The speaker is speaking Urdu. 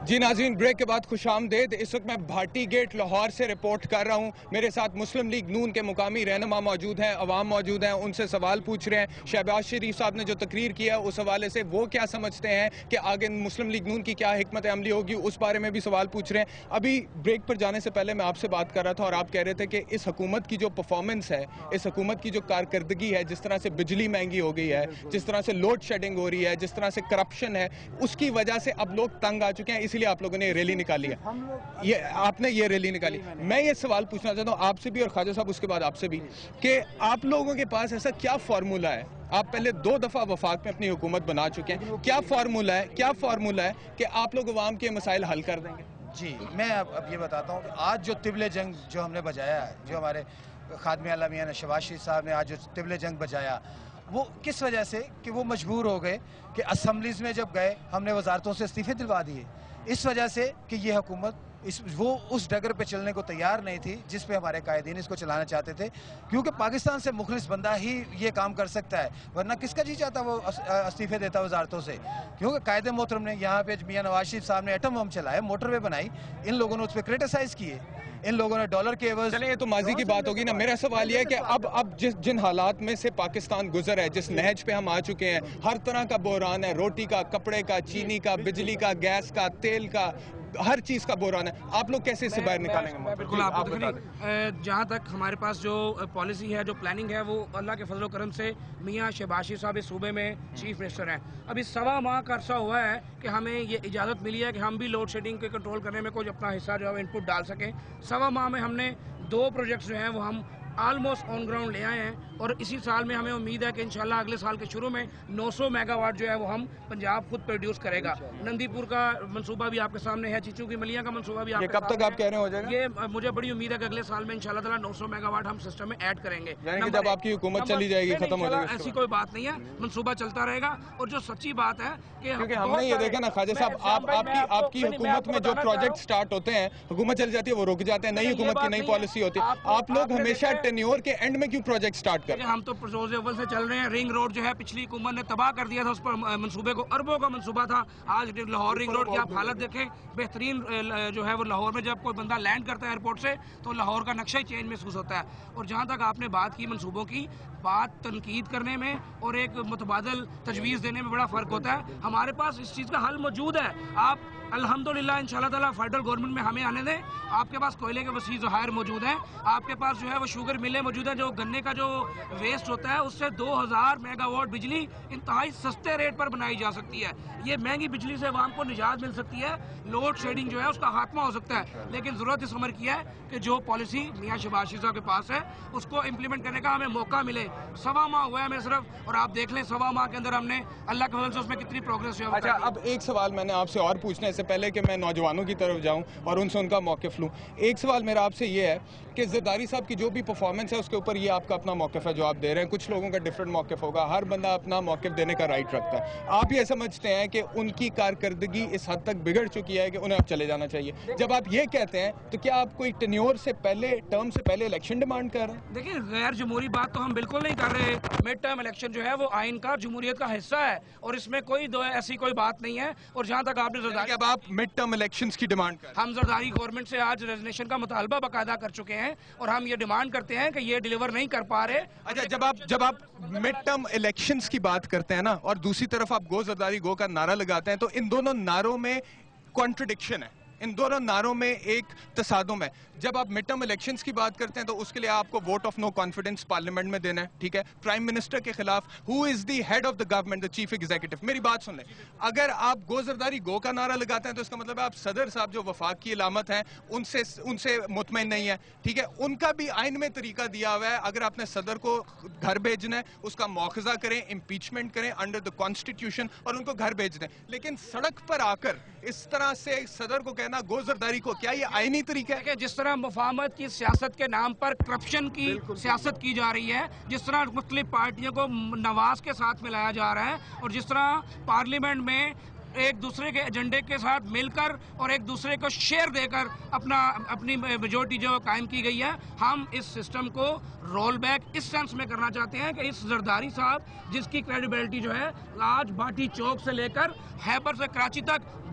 جی ناظرین، بریک کے بعد خوش آمدید۔ اس وقت میں بھاٹی گیٹ لاہور سے رپورٹ کر رہا ہوں۔ میرے ساتھ مسلم لیگ نون کے مقامی رہنما موجود ہیں، عوام موجود ہیں، ان سے سوال پوچھ رہے ہیں۔ شہباز شریف صاحب نے جو تقریر کیا اس حوالے سے وہ کیا سمجھتے ہیں کہ آگے مسلم لیگ نون کی کیا حکمت عملی ہوگی، اس بارے میں بھی سوال پوچھ رہے ہیں۔ ابھی بریک پر جانے سے پہلے میں آپ سے بات کر رہا تھا اور آپ کہہ رہے تھے کہ اس حکومت کی جو پرفارمنس ہے، اس حکومت کی جو کارکردگی ہے، جس طرح سے بجلی مہنگی ہو گئی ہے، جس طرح سے لوڈ شیڈنگ ہو رہی ہے، جس طرح سے کرپشن ہے، اس کی وجہ سے اب لوگ تنگ آ چکے ہیں، اسی لیے آپ لوگوں نے ریلی نکالی ہے۔ آپ نے یہ ریلی نکالی۔ میں یہ سوال پوچھنا چاہتا ہوں آپ سے بھی اور خواجہ صاحب اس کے بعد آپ سے بھی، کہ آپ لوگوں کے پاس ایسا کیا فارمولا ہے؟ آپ پہلے 2 دفعہ وفاق میں اپنی حکومت بنا چکے ہیں، کیا فارمولا ہے کہ آپ لوگ عوام کے مسائل حل کر دیں گے؟ جی، میں اب یہ بتاتا ہوں کہ آج جو طبل جنگ جو ہم نے بجایا ہے، جو ہمارے خادم اعلیٰ میاں شہباز شریف صاحب نے آج جو طبل جنگ بجایا، وہ کس وجہ سے کہ وہ مجبور ہو گئے کہ اسمبلیز میں جب گئے ہم نے وزارتوں سے استعفے دلوا دیے، اس وجہ سے کہ یہ حکومت وہ اس ڈگر پہ چلنے کو تیار نہیں تھی جس پہ ہمارے قائدین اس کو چلانا چاہتے تھے، کیونکہ پاکستان سے مخلص بندہ ہی یہ کام کر سکتا ہے، ورنہ کس کا جی چاہتا وہ استعفے دیتا وزارتوں سے؟ کیونکہ قائد محترم نے یہاں پہ میاں نواز شریف صاحب نے ایٹم بم چلائے، موٹر وے بنائی، ان لوگوں نے اس پہ کرٹیسائز کیے، ان لوگوں نے ڈالر کے عوض۔ چلیں یہ تو ماضی کی بات ہوگی نا، میرا سوال یہ ہے کہ اب جن حالات میں سے پاکستان گزر ہے، جس نہج پہ ہم آ چکے ہیں، ہر طرح کا بحران ہے، روٹی کا، کپڑے کا، چینی کا، بجلی کا، گیس کا، تیل کا، ہر چیز کا بحران ہے، آپ لوگ کیسے اس سے باہر نکالیں گے؟ بالکل آپ بتا دیں۔ جہاں تک ہمارے پاس جو پالیسی ہے، جو پلاننگ ہے، وہ اللہ کے فضل و کرم سے میاں شہباز شریف صاحب اس صوبے میں چیف منسٹر ہیں۔ ابھی 1.25 ماہ کا عرصہ ہوا ہے کہ ہمیں یہ اجازت ملی ہے کہ ہم بھی لوڈ شیڈنگ کے کنٹرول کرنے میں کچھ اپنا حصہ جو ہے انپٹ ڈال سکیں۔ 1.25 ماہ میں ہم نے 2 پروجیکٹس جو ہیں وہ ہم آلموسٹ آن گراؤنڈ لے آئے ہیں، اور اسی سال میں ہمیں امید ہے کہ انشاءاللہ اگلے سال کے شروع میں 900 میگا واٹ جو ہے وہ ہم پنجاب خود پروڈیوس کرے گا۔ نندی پور کا منصوبہ بھی آپ کے سامنے ہے، چیچو کی ملیاں کا منصوبہ بھی آپ کے سامنے ہے۔ کب تک آپ کہہ رہے ہو جائے گا؟ یہ مجھے بڑی امید ہے کہ اگلے سال میں انشاءاللہ تعالی 900 میگا واٹ ہم سسٹم میں ایڈ کریں گے۔ یعنی کہ جب آپ کی حکومت چلی جائے گی، ختم ہو جائے گی، ایسی کوئی بات نہیں ہے، منصوبہ چلتا رہے گا۔ اور جو سچی بات ہے کہ ہم نے یہ دیکھا نا خواجہ صاحب، آپ کی حکومت میں جو پروجیکٹ سٹارٹ ہوتے ہیں، حکومت چل جاتی ہے، وہ رک جاتے ہیں، نئی حکومت کی نئی پالیسی ہوتی ہے، آپ لوگ ہمیشہ ٹینیور کے اینڈ میں کیوں پروجیکٹ سٹارٹ کریں؟ ہم تو روز اول سے چل رہے ہیں۔ رنگ روڈ جو ہے پچھلی حکومت نے تباہ کر دیا تھا، اس پر منصوبے کو اربوں کا منصوبہ تھا۔ آج لاہور رنگ روڈ کی آپ حالت دیکھیں، بہترین جو ہے وہ لاہور میں جب کوئی بندہ لینڈ کرتا ہے ایئرپورٹ سے تو لاہور کا نقشہ ہی چینج محسوس ہوتا ہے۔ اور جہاں تک آپ نے بات کی منصوبوں کی، بات تنقید کرنے میں اور ایک متبادل تجویز دینے میں بڑا فرق ہوتا ہے۔ ہمارے پاس اس چیز کا حل موجود ہے۔ آپ الحمدللہ انشاءاللہ تعالیٰ فیڈرل گورنمنٹ میں ہمیں آنے دیں۔ آپ کے پاس کوئلے کے وسیع ذخائر موجود ہیں، آپ کے پاس جو ہے وہ شوگر ملیں موجود ہیں، جو گنے کا جو ویسٹ ہوتا ہے اس سے 2000 میگا واٹ بجلی انتہائی سستے ریٹ پر بنائی جا سکتی ہے۔ یہ مہنگی بجلی سے عوام کو نجات مل سکتی ہے، لوڈ شیڈنگ جو ہے اس کا خاتمہ ہو سکتا ہے۔ لیکن ضرورت اس عمر کی ہے کہ جو پالیسی میاں شہباز شریف صاحب کے پاس ہے اس کو امپلیمنٹ کرنے کا ہمیں موقع ملے۔ 1.25 ماہ ہوا ہے ہمیں صرف، اور آپ دیکھ لیں 1.25 ماہ کے اندر ہم نے اللہ کے فضل سے اس میں کتنی پروگریس ہے۔ اچھا، اب ایک سوال میں نے آپ سے اور پوچھنا ہے، اس سے پہلے کہ میں نوجوانوں کی طرف جاؤں اور ان سے ان کا موقف لوں۔ ایک سوال میرا آپ سے یہ ہے کہ زرداری صاحب کی جو بھی پرفارمنس ہے اس کے اوپر یہ آپ کا اپنا موقف ہے جو آپ دے رہے ہیں، کچھ لوگوں کا ڈیفرنٹ موقف ہوگا، ہر بندہ اپنا موقف دینے کا رائٹ رکھتا ہے۔ آپ یہ سمجھتے ہیں کہ ان کی کارکردگی اس حد تک بگڑ چکی ہے کہ انہیں اب چلے جانا چاہیے؟ جب آپ یہ کہتے ہیں تو کیا آپ کوئی ٹینیور سے پہلے، ٹرم سے پہلے الیکشن ڈیمانڈ کر رہے ہیں؟ دیکھیں، غیر جمہوری بات تو ہم بالکل نہیں کر رہے۔ مڈ ٹرم الیکشن جو ہے وہ آئین کا، جمہوریت کا حصہ ہے، اور اس میں کوئی ایسی کوئی بات نہیں ہے۔ اور جہاں تک آپ نے زرداری، اب آپ مڈ ٹرم الیکشنز کی ڈیمانڈ کر رہے ہیں؟ ہم زرداری گورنمنٹ سے آج ریزگنیشن کا مطالبہ باقاعدہ کر چکے ہیں، اور ہم یہ ڈیمانڈ کرتے ہیں کہ یہ ڈیلیور نہیں کر پا رہے۔ اچھا، جب آپ مڈ ٹرم الیکشنز کی بات کرتے ہیں نا، اور دوسری طرف آپ گو زرداری گو کا نعرہ لگاتے ہیں، تو ان دونوں نعروں میں کانٹرڈکشن ہے، ان دونوں نعروں میں ایک تصادم ہے۔ جب آپ مڈ ٹرم الیکشنز کی بات کرتے ہیں تو اس کے لیے آپ کو vote of no confidence parliament میں دینا ہے، ٹھیک ہے، پرائم منسٹر کے خلاف، who is the head of the government, the chief executive. میری بات سن لیں، اگر آپ گو زرداری گو کا نعرہ لگاتے ہیں تو اس کا مطلب ہے آپ صدر صاحب جو وفاق کی علامت ہیں ان سے مطمئن نہیں ہے، ٹھیک ہے۔ ان کا بھی آئین میں طریقہ دیا ہوا ہے، اگر آپ نے صدر کو گھر بھیجنا ہے اس کا مواخذہ کریں، امپیچمنٹ کریں انڈر دا کانسٹیٹیوشن، اور ان کو گھر بھیج دیں۔ لیکن سڑک پر آ کر اس طرح سے صدر کو کہنا گو زرداری کو، کیا یہ آئینی طریقہ ہے؟ کہ جس طرح مفاہمت کی سیاست کے نام پر کرپشن کی سیاست کی جا رہی ہے، جس طرح مختلف پارٹیوں کو نواز کے ساتھ ملایا جا رہا ہے، اور جس طرح پارلیمنٹ میں ایک دوسرے کے ایجنڈے کے ساتھ مل کر اور ایک دوسرے کو شیئر دے کر اپنی میجورٹی جو قائم کی گئی ہے، ہم اس سسٹم کو رول بیک اس سینس میں کرنا چاہتے ہیں کہ اس زرداری صاحب جس کی کریڈیبلٹی جو ہے آج بھاٹی چوک سے لے کر ہیبر سے کراچی تک